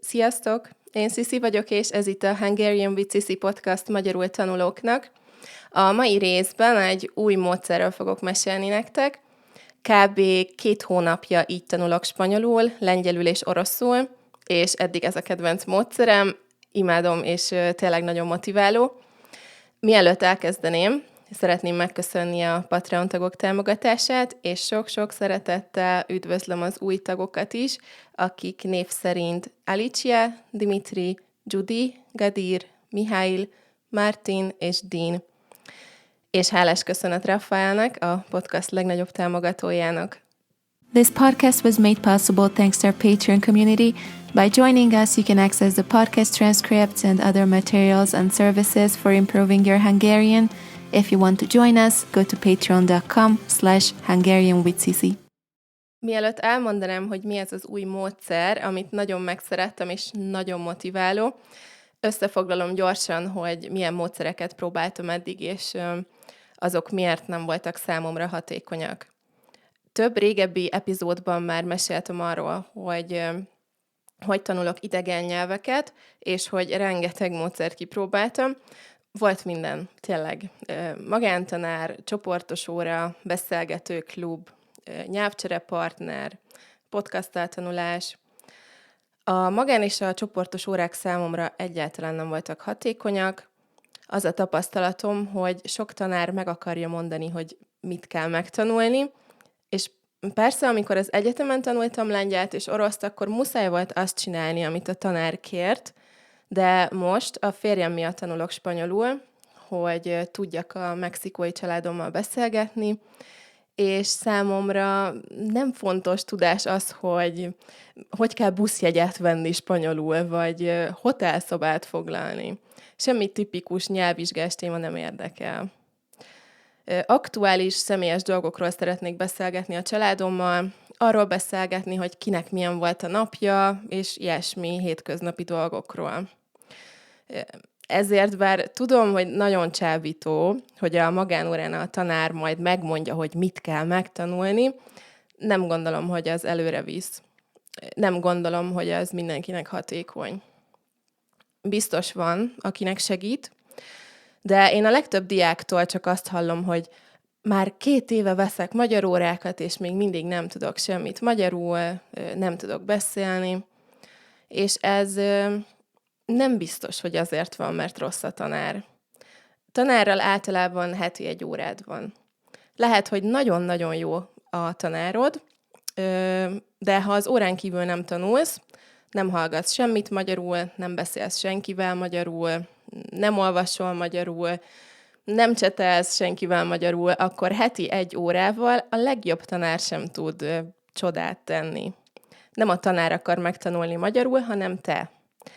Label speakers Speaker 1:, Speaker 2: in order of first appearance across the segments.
Speaker 1: Sziasztok! Én Sziszi vagyok, és ez itt a Hungarian with Sissi podcast magyarul tanulóknak. A mai részben egy új módszerről fogok mesélni nektek. Kb. 2 hónapja így tanulok spanyolul, lengyelül és oroszul, és eddig ez a kedvenc módszerem. Imádom, és tényleg nagyon motiváló. Mielőtt elkezdeném, szeretném megköszönni a Patreon tagok támogatását, és sok-sok szeretettel üdvözlöm az új tagokat is, akik név szerint Alicia, Dimitri, Judy, Gadir, Mihály, Martin és Dean. És hálás köszönet Rafaelnek, a podcast legnagyobb támogatójának.
Speaker 2: This podcast was made possible thanks to our Patreon community. By joining us, you can access the podcast transcripts and other materials and services for improving your Hungarian. If you want to join us, go to patreon.com/HungarianWithSisi.
Speaker 1: Mielőtt elmondanám, hogy mi ez az új módszer, amit nagyon megszerettem és nagyon motiváló, összefoglalom gyorsan, hogy milyen módszereket próbáltam eddig, és azok miért nem voltak számomra hatékonyak. Több régebbi epizódban már meséltem arról, hogy tanulok idegen nyelveket, és hogy rengeteg módszert kipróbáltam. Volt minden, tényleg. Magántanár, csoportos óra, beszélgető klub, nyelvcserepartner, podcast tanulás. A magán és a csoportos órák számomra egyáltalán nem voltak hatékonyak. Az a tapasztalatom, hogy sok tanár meg akarja mondani, hogy mit kell megtanulni, és persze, amikor az egyetemen tanultam lengyelt és oroszt, akkor muszáj volt azt csinálni, amit a tanár kért, de most a férjem miatt tanulok spanyolul, hogy tudjak a mexikói családommal beszélgetni, és számomra nem fontos tudás az, hogy kell buszjegyet venni spanyolul, vagy hotelszobát foglalni. Semmi tipikus nyelvvizsgás téma nem érdekel. Aktuális, személyes dolgokról szeretnék beszélgetni a családommal, arról beszélgetni, hogy kinek milyen volt a napja, és ilyesmi hétköznapi dolgokról. Ezért, bár tudom, hogy nagyon csábító, hogy a magánórán a tanár majd megmondja, hogy mit kell megtanulni, nem gondolom, hogy az előre visz. Nem gondolom, hogy ez mindenkinek hatékony. Biztos van, akinek segít, de én a legtöbb diáktól csak azt hallom, hogy már 2 éve veszek magyar órákat, és még mindig nem tudok semmit magyarul, nem tudok beszélni, és ez nem biztos, hogy azért van, mert rossz a tanár. Tanárral általában heti 1 órád van. Lehet, hogy nagyon-nagyon jó a tanárod, de ha az órán kívül nem tanulsz, nem hallgatsz semmit magyarul, nem beszélsz senkivel magyarul, nem olvasol magyarul, nem csetelsz senkivel magyarul, akkor heti 1 órával a legjobb tanár sem tud csodát tenni. Nem a tanár akar megtanulni magyarul, hanem te.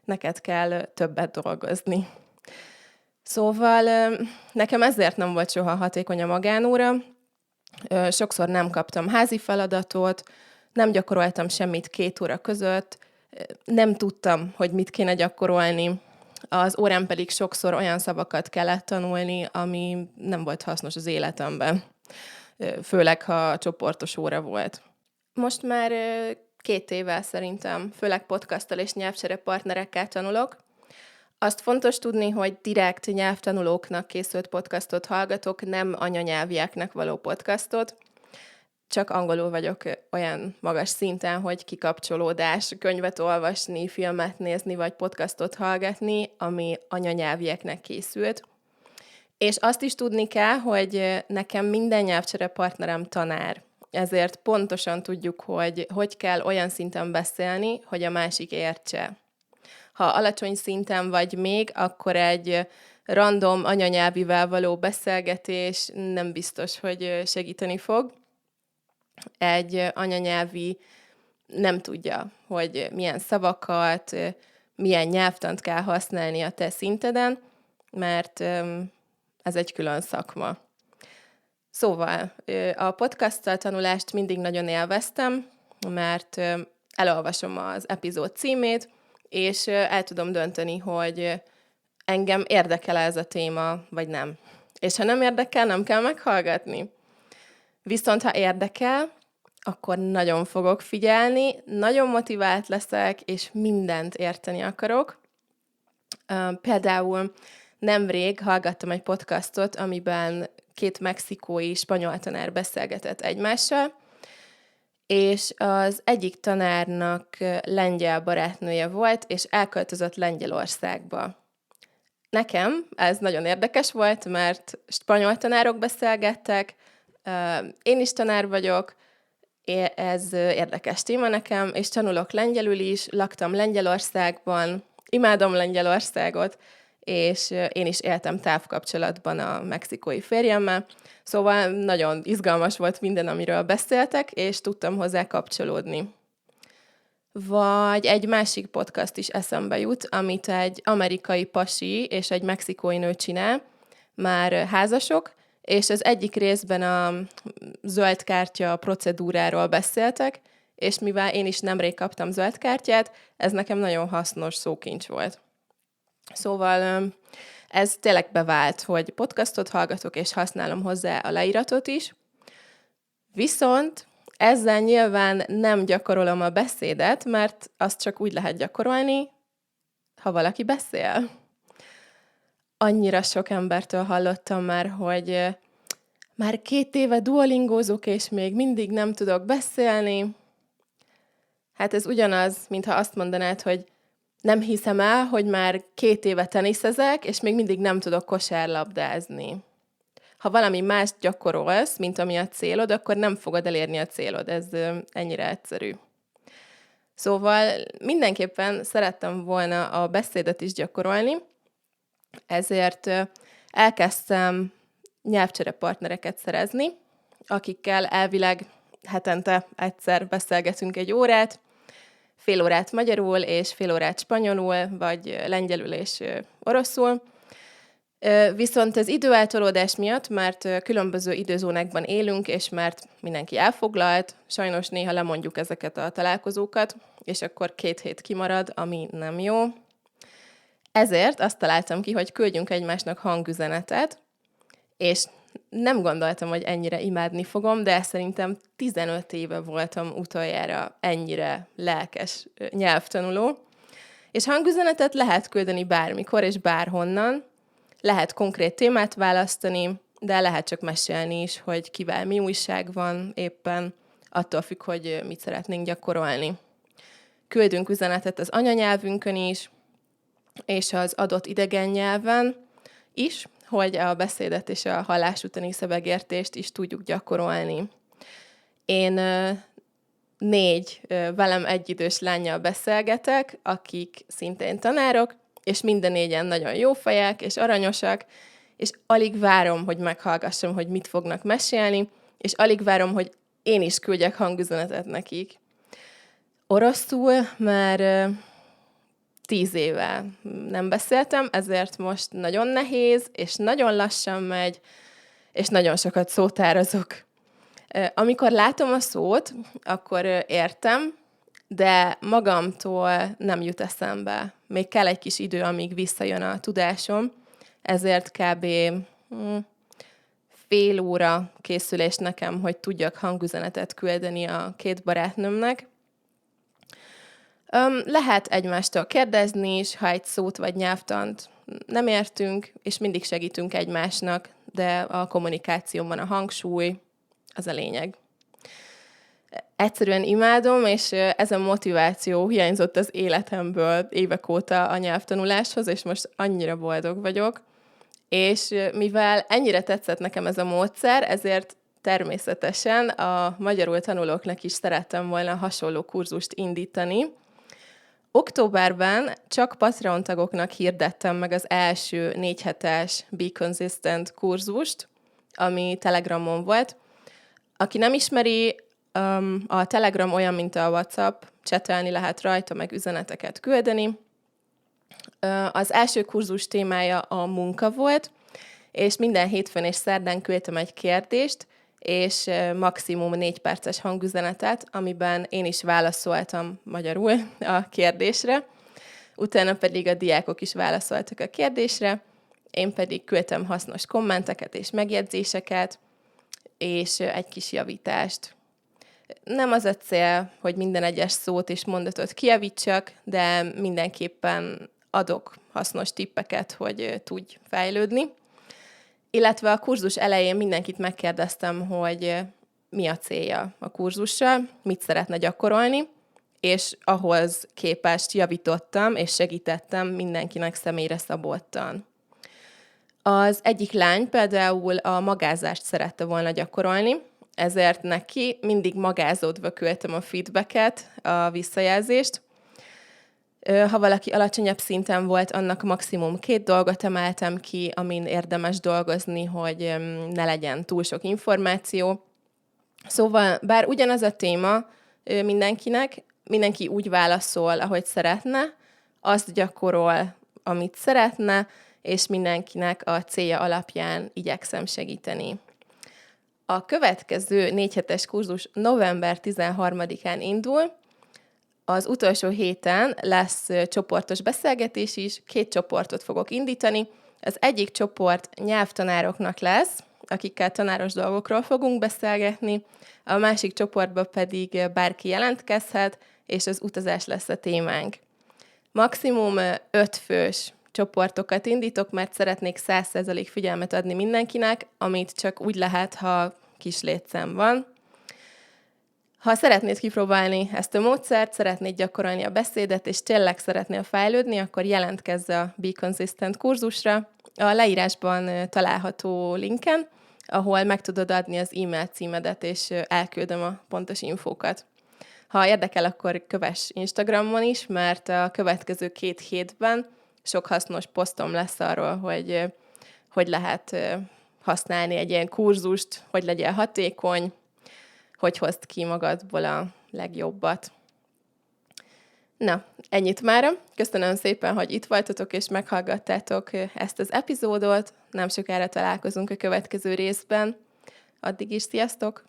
Speaker 1: Neked kell többet dolgozni. Szóval nekem ezért nem volt soha hatékony a magánóra. Sokszor nem kaptam házi feladatot, nem gyakoroltam semmit 2 óra között, nem tudtam, hogy mit kéne gyakorolni. Az órán pedig sokszor olyan szavakat kellett tanulni, ami nem volt hasznos az életemben. Főleg, ha csoportos óra volt. Most már 2 éve szerintem, főleg podcasttal és nyelvcserepartnerekkel tanulok. Azt fontos tudni, hogy direkt nyelvtanulóknak készült podcastot hallgatok, nem anyanyelvieknek való podcastot. Csak angolul vagyok olyan magas szinten, hogy kikapcsolódás, könyvet olvasni, filmet nézni, vagy podcastot hallgatni, ami anyanyelvieknek készült. És azt is tudni kell, hogy nekem minden nyelvcserepartnerem tanár. Ezért pontosan tudjuk, hogy kell olyan szinten beszélni, hogy a másik értse. Ha alacsony szinten vagy még, akkor egy random anyanyelvivel való beszélgetés nem biztos, hogy segíteni fog. Egy anyanyelvi nem tudja, hogy milyen szavakat, milyen nyelvtant kell használni a te szinteden, mert ez egy külön szakma. Szóval a podcasttal tanulást mindig nagyon élveztem, mert elolvasom az epizód címét, és el tudom dönteni, hogy engem érdekel ez a téma, vagy nem. És ha nem érdekel, nem kell meghallgatni. Viszont ha érdekel, akkor nagyon fogok figyelni, nagyon motivált leszek, és mindent érteni akarok. Például nemrég hallgattam egy podcastot, amiben 2 mexikói spanyol tanár beszélgetett egymással, és az egyik tanárnak lengyel barátnője volt, és elköltözött Lengyelországba. Nekem ez nagyon érdekes volt, mert spanyol tanárok beszélgettek, én is tanár vagyok, ez érdekes téma nekem, és tanulok lengyelül is, laktam Lengyelországban, imádom Lengyelországot, és én is éltem távkapcsolatban a mexikói férjemmel, szóval nagyon izgalmas volt minden, amiről beszéltek, és tudtam hozzá kapcsolódni. Vagy egy másik podcast is eszembe jut, amit egy amerikai pasi és egy mexikói nő csinál, már házasok, és az egyik részben a zöld kártya procedúráról beszéltek, és mivel én is nemrég kaptam zöld kártyát, ez nekem nagyon hasznos szókincs volt. Szóval ez tényleg bevált, hogy podcastot hallgatok, és használom hozzá a leíratot is. Viszont ezzel nyilván nem gyakorolom a beszédet, mert azt csak úgy lehet gyakorolni, ha valaki beszél. Annyira sok embertől hallottam már, hogy már 2 éve duolingózok, és még mindig nem tudok beszélni. Hát ez ugyanaz, mintha azt mondanád, hogy nem hiszem el, hogy már 2 éve teniszezek, és még mindig nem tudok kosárlabdázni. Ha valami más gyakorolsz, mint ami a célod, akkor nem fogod elérni a célod. Ez ennyire egyszerű. Szóval mindenképpen szerettem volna a beszédet is gyakorolni, ezért elkezdtem nyelvcserepartnereket szerezni, akikkel elvileg hetente egyszer beszélgetünk 1 órát, fél órát magyarul és fél órát spanyolul, vagy lengyelül és oroszul. Viszont az időeltolódás miatt, mert különböző időzónákban élünk, és mert mindenki elfoglalt, sajnos néha lemondjuk ezeket a találkozókat, és akkor 2 hét kimarad, ami nem jó. Ezért azt találtam ki, hogy küldjünk egymásnak hangüzenetet, és nem gondoltam, hogy ennyire imádni fogom, de szerintem 15 éve voltam utoljára ennyire lelkes nyelvtanuló. És hangüzenetet lehet küldeni bármikor és bárhonnan, lehet konkrét témát választani, de lehet csak mesélni is, hogy kivel mi újság van éppen, attól függ, hogy mit szeretnénk gyakorolni. Küldünk üzenetet az anyanyelvünkön is, és az adott idegen nyelven is, hogy a beszédet és a hallás utáni szövegértést is tudjuk gyakorolni. Én 4 velem egyidős lánnyal beszélgetek, akik szintén tanárok, és minden 4-en nagyon jó fejek és aranyosak, és alig várom, hogy meghallgassam, hogy mit fognak mesélni, és alig várom, hogy én is küldjek hangüzenetet nekik. Oroszul már 10 éve nem beszéltem, ezért most nagyon nehéz, és nagyon lassan megy, és nagyon sokat szótározok. Amikor látom a szót, akkor értem, de magamtól nem jut eszembe. Még kell egy kis idő, amíg visszajön a tudásom, ezért kb. Fél óra készülés nekem, hogy tudjak hangüzenetet küldeni a 2 barátnőmnek. Lehet egymástól kérdezni is, ha egy szót vagy nyelvtant nem értünk, és mindig segítünk egymásnak, de a kommunikációban a hangsúly, az a lényeg. Egyszerűen imádom, és ez a motiváció hiányzott az életemből évek óta a nyelvtanuláshoz, és most annyira boldog vagyok. És mivel ennyire tetszett nekem ez a módszer, ezért természetesen a magyarul tanulóknak is szerettem volna hasonló kurzust indítani. Októberben csak Patreon tagoknak hirdettem meg az első 4 hetes Be Consistent kurzust, ami Telegramon volt. Aki nem ismeri, a Telegram olyan, mint a WhatsApp, csetelni lehet rajta, meg üzeneteket küldeni. Az első kurzus témája a munka volt, és minden hétfőn és szerdán küldtem egy kérdést, és maximum 4 perces hangüzenetet, amiben én is válaszoltam magyarul a kérdésre. Utána pedig a diákok is válaszoltak a kérdésre, én pedig küldtem hasznos kommenteket és megjegyzéseket, és egy kis javítást. Nem az a cél, hogy minden egyes szót és mondatot kijavítsak, de mindenképpen adok hasznos tippeket, hogy tudj fejlődni. Illetve a kurzus elején mindenkit megkérdeztem, hogy mi a célja a kurzussal, mit szeretne gyakorolni, és ahhoz képest javítottam és segítettem mindenkinek személyre szabottan. Az egyik lány például a magázást szerette volna gyakorolni, ezért neki mindig magázódva küldtem a feedbacket, a visszajelzést. Ha valaki alacsonyabb szinten volt, annak maximum 2 dolgot emeltem ki, amin érdemes dolgozni, hogy ne legyen túl sok információ. Szóval, bár ugyanaz a téma mindenkinek, mindenki úgy válaszol, ahogy szeretne, azt gyakorol, amit szeretne, és mindenkinek a célja alapján igyekszem segíteni. A következő 4 hetes kurzus november 13-án indul. Az utolsó héten lesz csoportos beszélgetés is, 2 csoportot fogok indítani. Az egyik csoport nyelvtanároknak lesz, akikkel tanáros dolgokról fogunk beszélgetni, a másik csoportban pedig bárki jelentkezhet, és az utazás lesz a témánk. Maximum 5 fős csoportokat indítok, mert szeretnék 100% figyelmet adni mindenkinek, amit csak úgy lehet, ha kis létszám van. Ha szeretnéd kipróbálni ezt a módszert, szeretnéd gyakorolni a beszédet, és tényleg szeretnél fejlődni, akkor jelentkezz a Be Consistent kurzusra. A leírásban található linken, ahol meg tudod adni az e-mail címedet, és elküldöm a pontos infókat. Ha érdekel, akkor kövess Instagramon is, mert a következő 2 hétben sok hasznos posztom lesz arról, hogy lehet használni egy ilyen kurzust, hogy legyél hatékony, hogy hozd ki magadból a legjobbat. Na, ennyit mára. Köszönöm szépen, hogy itt voltatok és meghallgattátok ezt az epizódot. Nem sokára találkozunk a következő részben. Addig is sziasztok!